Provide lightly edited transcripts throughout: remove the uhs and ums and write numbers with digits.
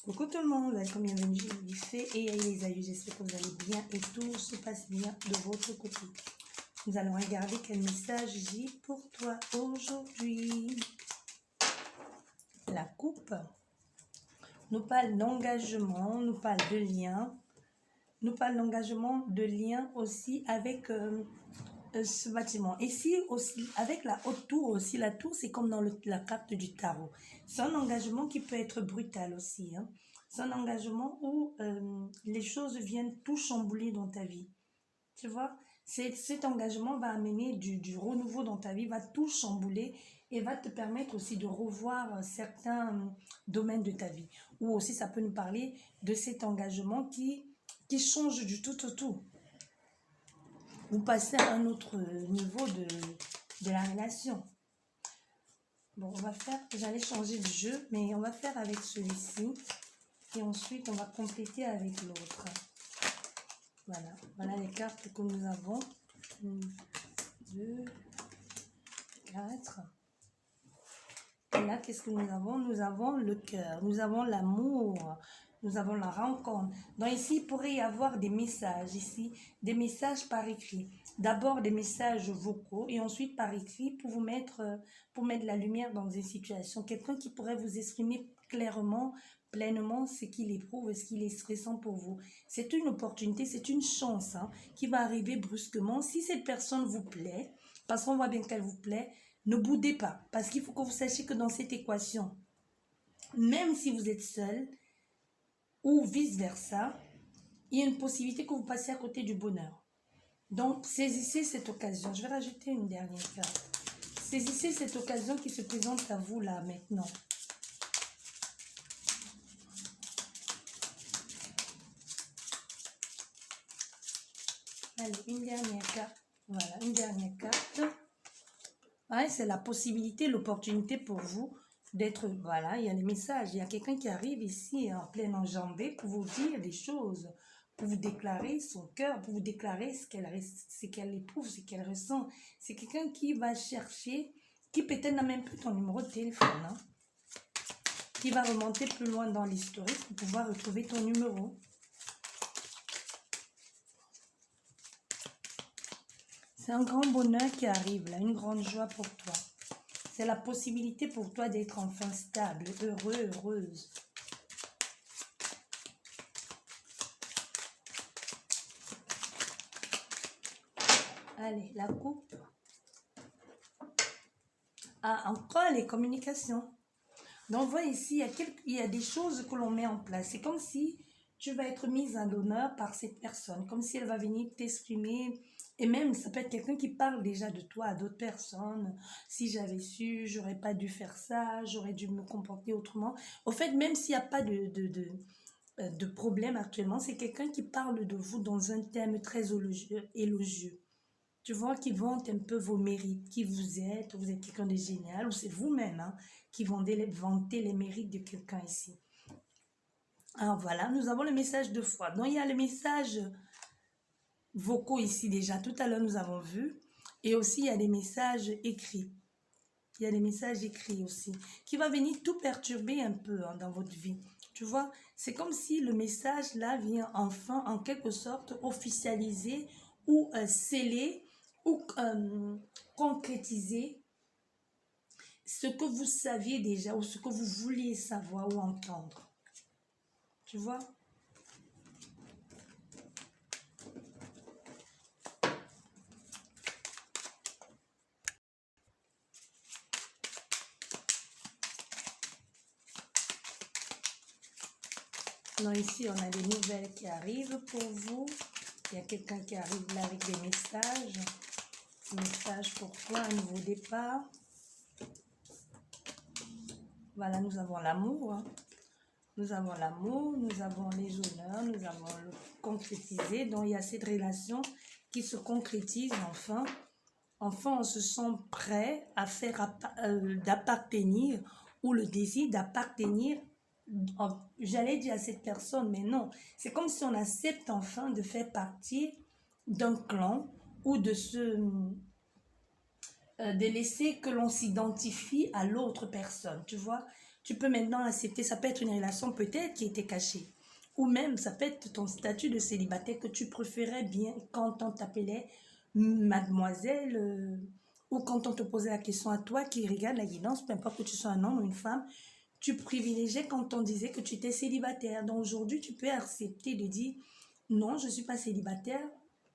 Coucou tout le monde, welcome, bienvenue, je vous fais et les aïeux, j'espère que vous allez bien et tout se passe bien de votre côté. Nous allons regarder quel message j'ai pour toi aujourd'hui. La coupe nous parle d'engagement, nous parle de lien, nous parle d'engagement, de lien aussi avec ce bâtiment. Ici aussi, avec la haute tour aussi, la tour c'est comme dans la carte du tarot. C'est un engagement qui peut être brutal aussi. Hein. C'est un engagement où les choses viennent tout chambouler dans ta vie. Tu vois, cet engagement va amener du renouveau dans ta vie, va tout chambouler et va te permettre aussi de revoir certains domaines de ta vie. Ou aussi ça peut nous parler de cet engagement qui change du tout au tout. Vous passez à un autre niveau de la relation. Bon, on va faire, j'allais changer de jeu, mais on va faire avec celui-ci. Et ensuite, on va compléter avec l'autre. Voilà, voilà les cartes que nous avons. 1, 2, 4. Et là, qu'est-ce que nous avons? Nous avons le cœur, nous avons l'amour, nous avons la rencontre. Donc ici, il pourrait y avoir des messages, ici, des messages par écrit. D'abord des messages vocaux et ensuite par écrit pour mettre la lumière dans une situation. Quelqu'un qui pourrait vous exprimer clairement, pleinement ce qu'il éprouve, ce qu'il ressent pour vous. C'est une opportunité, c'est une chance hein, qui va arriver brusquement. Si cette personne vous plaît, parce qu'on voit bien qu'elle vous plaît, ne boudez pas, parce qu'il faut que vous sachiez que dans cette équation, même si vous êtes seul, ou vice-versa, il y a une possibilité que vous passiez à côté du bonheur. Donc, saisissez cette occasion. Je vais rajouter une dernière carte. Saisissez cette occasion qui se présente à vous là, maintenant. Allez, une dernière carte. Voilà, une dernière carte. Ouais, c'est la possibilité, l'opportunité pour vous d'être, voilà, il y a des messages, il y a quelqu'un qui arrive ici en pleine enjambée pour vous dire des choses, pour vous déclarer son cœur, pour vous déclarer ce qu'elle éprouve, ce qu'elle ressent. C'est quelqu'un qui va chercher, qui peut-être n'a même plus ton numéro de téléphone, hein, qui va remonter plus loin dans l'historique pour pouvoir retrouver ton numéro. C'est un grand bonheur qui arrive là, une grande joie pour toi. C'est la possibilité pour toi d'être enfin stable, heureux, heureuse. Allez, la coupe. Ah, encore les communications. Donc, voilà ici, il y a des choses que l'on met en place. C'est comme si tu vas être mise à l'honneur par cette personne, comme si elle va venir t'exprimer. Et même, ça peut être quelqu'un qui parle déjà de toi à d'autres personnes. Si j'avais su, j'aurais pas dû faire ça, j'aurais dû me comporter autrement. Au fait, même s'il n'y a pas de problème actuellement, c'est quelqu'un qui parle de vous dans un thème très élogieux. Tu vois, qui vante un peu vos mérites, qui vous êtes quelqu'un de génial, ou c'est vous-même hein, qui vanter les mérites de quelqu'un ici. Alors voilà, nous avons le message de foi. Donc il y a le message vocaux ici déjà, tout à l'heure nous avons vu, et aussi il y a des messages écrits. Il y a des messages écrits aussi, qui va venir tout perturber un peu hein, dans votre vie. Tu vois, c'est comme si le message là vient enfin, en quelque sorte, officialiser ou sceller ou concrétiser ce que vous saviez déjà ou ce que vous vouliez savoir ou entendre. Tu vois? Donc ici, on a des nouvelles qui arrivent pour vous. Il y a quelqu'un qui arrive là avec des messages. Message pour toi, un nouveau départ. Voilà, nous avons l'amour. Hein. Nous avons l'amour, nous avons les honneurs, nous avons le concrétisé. Donc, il y a cette relation qui se concrétise enfin. Enfin, on se sent prêt à faire d'appartenir ou le désir d'appartenir, j'allais dire à cette personne, mais non. C'est comme si on accepte enfin de faire partie d'un clan ou de laisser que l'on s'identifie à l'autre personne, tu vois. Tu peux maintenant accepter, ça peut être une relation peut-être qui était cachée. Ou même, ça peut être ton statut de célibataire que tu préférais bien quand on t'appelait mademoiselle, ou quand on te posait la question à toi qui regarde la guidance, peu importe que tu sois un homme ou une femme, tu privilégiais quand on disait que tu étais célibataire. Donc aujourd'hui, tu peux accepter de dire non, je ne suis pas célibataire,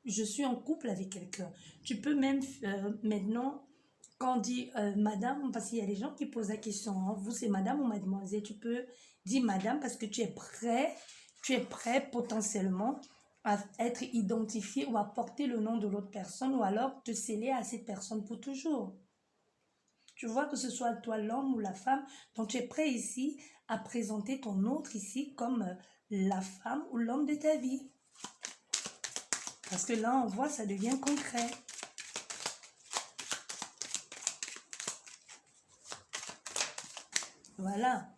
je suis en couple avec quelqu'un. Tu peux même maintenant, quand on dit madame, parce qu'il y a des gens qui posent la question, hein, vous c'est madame ou mademoiselle, tu peux dire madame parce que tu es prêt potentiellement à être identifié ou à porter le nom de l'autre personne ou alors te sceller à cette personne pour toujours. Tu vois, que ce soit toi l'homme ou la femme, donc tu es prêt ici à présenter ton autre ici comme la femme ou l'homme de ta vie. Parce que là, on voit, ça devient concret. Voilà.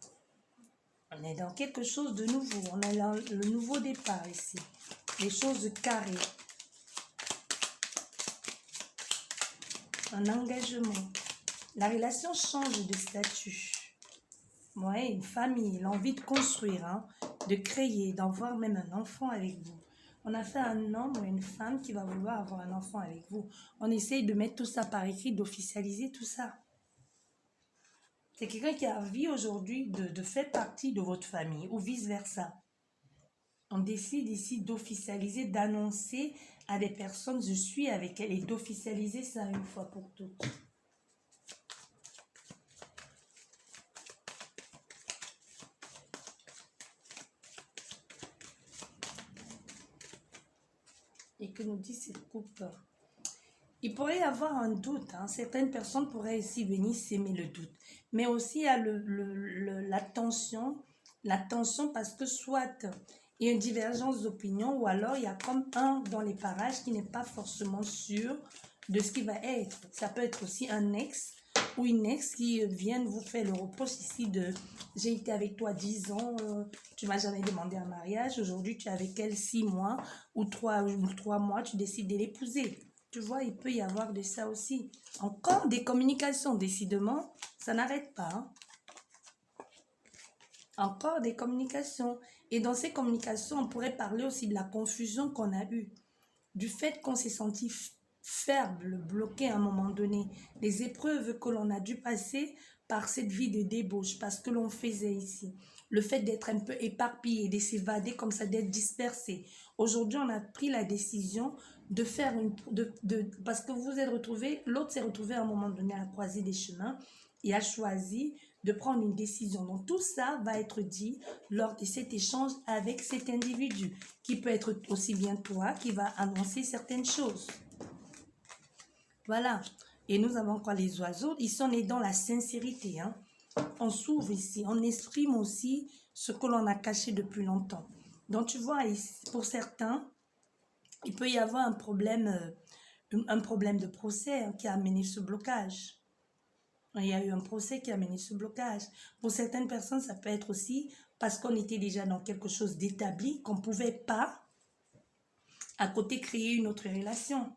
On est dans quelque chose de nouveau. On est dans le nouveau départ ici. Les choses carrées. Un engagement. La relation change de statut. Ouais, une famille, l'envie de construire, hein, de créer, d'avoir même un enfant avec vous. On a fait un homme ou une femme qui va vouloir avoir un enfant avec vous. On essaye de mettre tout ça par écrit, d'officialiser tout ça. C'est quelqu'un qui a envie aujourd'hui de faire partie de votre famille ou vice-versa. On décide ici d'officialiser, d'annoncer à des personnes, je suis avec elles, et d'officialiser ça une fois pour toutes. Et que nous dit cette coupe? Il pourrait y avoir un doute. Hein. Certaines personnes pourraient ici venir s'aimer le doute. Mais aussi il y a la tension parce que soit il y a une divergence d'opinion ou alors il y a comme un dans les parages qui n'est pas forcément sûr de ce qui va être. Ça peut être aussi un ex ou une ex qui viennent vous faire le reproche ici de « j'ai été avec toi 10 ans, tu m'as jamais demandé un mariage, aujourd'hui tu es avec elle 6 mois ou 3 mois, tu décides de l'épouser ». Tu vois, il peut y avoir de ça aussi. Encore des communications, décidément, ça n'arrête pas. Hein. Encore des communications. Et dans ces communications, on pourrait parler aussi de la confusion qu'on a eue. Du fait qu'on s'est senti faible, bloqué à un moment donné. Les épreuves que l'on a dû passer par cette vie de débauche, parce que l'on faisait ici. Le fait d'être un peu éparpillé, de s'évader comme ça, d'être dispersé. Aujourd'hui, on a pris la décision de faire parce que vous vous êtes retrouvé, l'autre s'est retrouvé à un moment donné à la croisée des chemins et a choisi de prendre une décision. Donc tout ça va être dit lors de cet échange avec cet individu, qui peut être aussi bien toi, qui va annoncer certaines choses. Voilà. Et nous avons encore les oiseaux. Ici, on est dans la sincérité. Hein. On s'ouvre ici. On exprime aussi ce que l'on a caché depuis longtemps. Donc tu vois, pour certains, il peut y avoir un problème de procès qui a amené ce blocage. Il y a eu un procès qui a amené ce blocage. Pour certaines personnes, ça peut être aussi parce qu'on était déjà dans quelque chose d'établi, qu'on ne pouvait pas, à côté, créer une autre relation.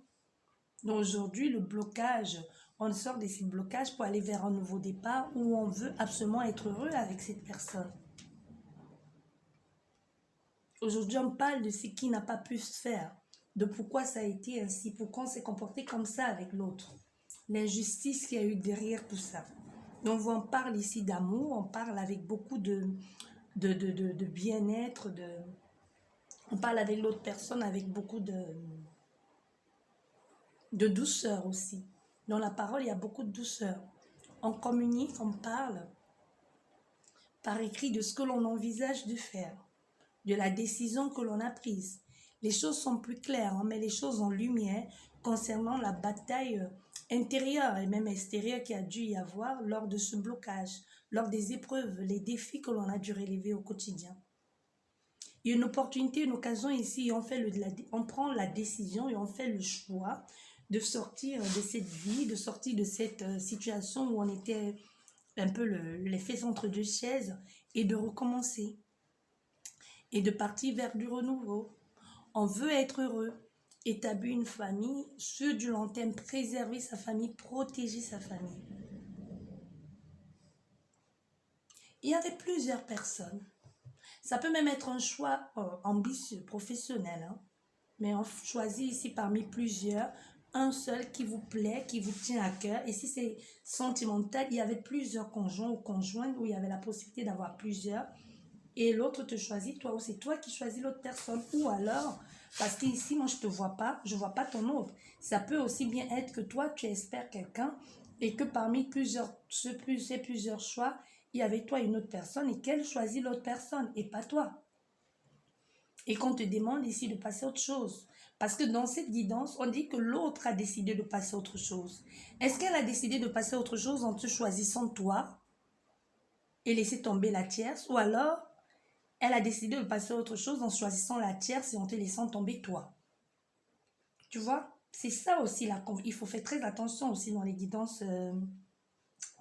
Donc aujourd'hui, le blocage, on sort de ces blocages pour aller vers un nouveau départ où on veut absolument être heureux avec cette personne. Aujourd'hui, on parle de ce qui n'a pas pu se faire, de pourquoi ça a été ainsi, pourquoi on s'est comporté comme ça avec l'autre. L'injustice qu'il y a eu derrière tout ça. Donc, on parle ici d'amour, on parle avec beaucoup de bien-être, on parle avec l'autre personne avec beaucoup de douceur aussi. Dans la parole, il y a beaucoup de douceur. On communique, on parle par écrit de ce que l'on envisage de faire, de la décision que l'on a prise. Les choses sont plus claires, on met les choses en lumière concernant la bataille intérieure et même extérieure qui a dû y avoir lors de ce blocage, lors des épreuves, les défis que l'on a dû relever au quotidien. Il y a une opportunité, une occasion ici, on prend la décision et on fait le choix de sortir de cette vie, de sortir de cette situation où on était un peu les fesses entre deux chaises et de recommencer et de partir vers du renouveau. On veut être heureux, établir une famille, sur du long terme, préserver sa famille, protéger sa famille. il y avait plusieurs personnes. Ça peut même être un choix ambitieux, professionnel. Hein. Mais on choisit ici parmi plusieurs, un seul qui vous plaît, qui vous tient à cœur. Et si c'est sentimental, il y avait plusieurs conjoints ou conjointes où il y avait la possibilité d'avoir plusieurs. Et l'autre te choisit, toi, ou c'est toi qui choisis l'autre personne. Ou alors, parce qu'ici, moi, je ne te vois pas, je ne vois pas ton autre. Ça peut aussi bien être que toi, tu espères quelqu'un et que parmi ces plusieurs choix, il y avait toi et une autre personne et qu'elle choisit l'autre personne et pas toi. Et qu'on te demande ici de passer à autre chose. Parce que dans cette guidance, on dit que l'autre a décidé de passer à autre chose. Est-ce qu'elle a décidé de passer à autre chose en te choisissant toi et laisser tomber la tierce? Ou alors, elle a décidé de passer à autre chose en choisissant la tierce et en te laissant tomber toi? Tu vois? C'est ça aussi, il faut faire très attention aussi dans les guidances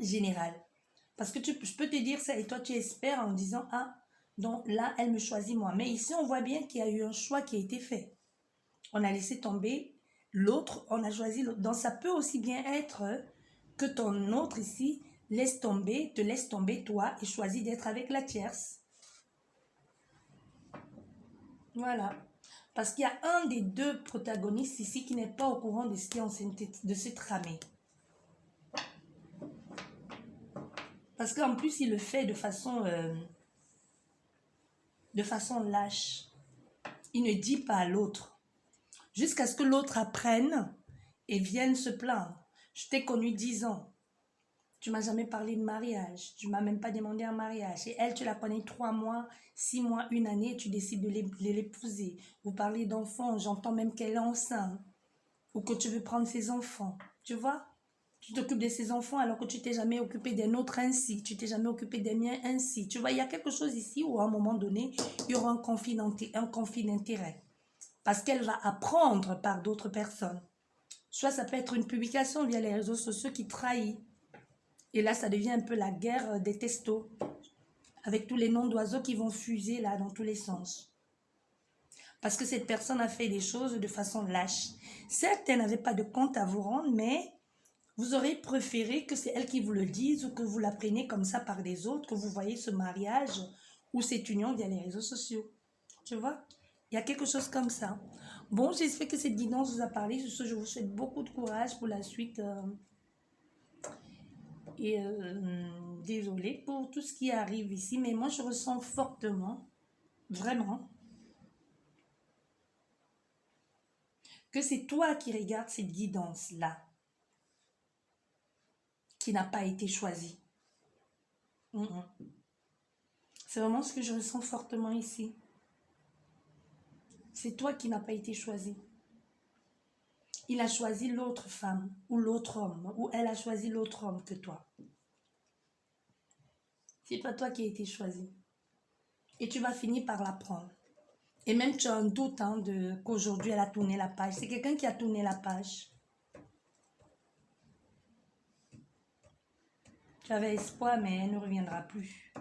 générales. Parce que je peux te dire ça et toi tu espères en disant, ah, donc là, elle me choisit moi. Mais ici, on voit bien qu'il y a eu un choix qui a été fait. On a laissé tomber l'autre, on a choisi l'autre. Donc ça peut aussi bien être que ton autre ici te laisse tomber toi et choisit d'être avec la tierce. Voilà. Parce qu'il y a un des deux protagonistes ici qui n'est pas au courant de ce qui est en train de se tramer. Parce qu'en plus, il le fait de façon lâche. Il ne dit pas à l'autre. Jusqu'à ce que l'autre apprenne et vienne se plaindre. Je t'ai connu 10 ans. Tu m'as jamais parlé de mariage. Tu m'as même pas demandé un mariage. Et elle, tu la connais 3 mois, 6 mois, 1 année et tu décides de l'épouser. Vous parlez d'enfants, j'entends même qu'elle est enceinte. Ou que tu veux prendre ses enfants. Tu vois? Tu t'occupes de ses enfants alors que tu t'es jamais occupé d'un autre ainsi. Tu t'es jamais occupé des miens ainsi. Tu vois, il y a quelque chose ici où à un moment donné, il y aura un conflit d'intérêt. Parce qu'elle va apprendre par d'autres personnes. Soit ça peut être une publication via les réseaux sociaux qui trahit. Et là, ça devient un peu la guerre des testos. Avec tous les noms d'oiseaux qui vont fuser là dans tous les sens. Parce que cette personne a fait des choses de façon lâche. Certes, elle n'avait pas de compte à vous rendre, mais vous aurez préféré que c'est elle qui vous le dise ou que vous l'appreniez comme ça par des autres, que vous voyez ce mariage ou cette union via les réseaux sociaux. Tu vois? Il y a quelque chose comme ça. Bon, j'espère que cette guidance vous a parlé. Sur ce, je vous souhaite beaucoup de courage pour la suite. Désolée pour tout ce qui arrive ici, mais moi, je ressens fortement, vraiment, que c'est toi qui regardes cette guidance-là, qui n'a pas été choisie. C'est vraiment ce que je ressens fortement ici. C'est toi qui n'as pas été choisi. Il a choisi l'autre femme ou l'autre homme, ou elle a choisi l'autre homme que toi. C'est pas toi qui as été choisi. Et tu vas finir par l'apprendre. Et même tu as un doute qu'aujourd'hui elle a tourné la page. C'est quelqu'un qui a tourné la page. Tu avais espoir, mais elle ne reviendra plus.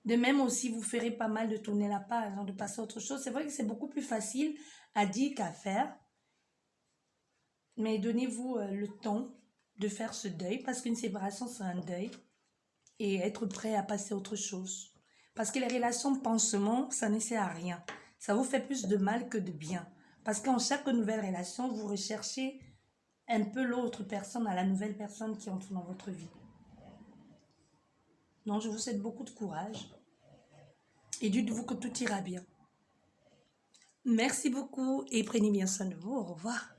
De même aussi, vous ferez pas mal de tourner la page, de passer à autre chose. C'est vrai que c'est beaucoup plus facile à dire qu'à faire. Mais donnez-vous le temps de faire ce deuil, parce qu'une séparation, c'est un deuil. Et être prêt à passer à autre chose. Parce que les relations pansement, ça ne sert à rien. Ça vous fait plus de mal que de bien. Parce qu'en chaque nouvelle relation, vous recherchez un peu l'autre personne à la nouvelle personne qui entre dans votre vie. Donc, je vous souhaite beaucoup de courage. Et dites-vous que tout ira bien. Merci beaucoup et prenez bien soin de vous. Au revoir.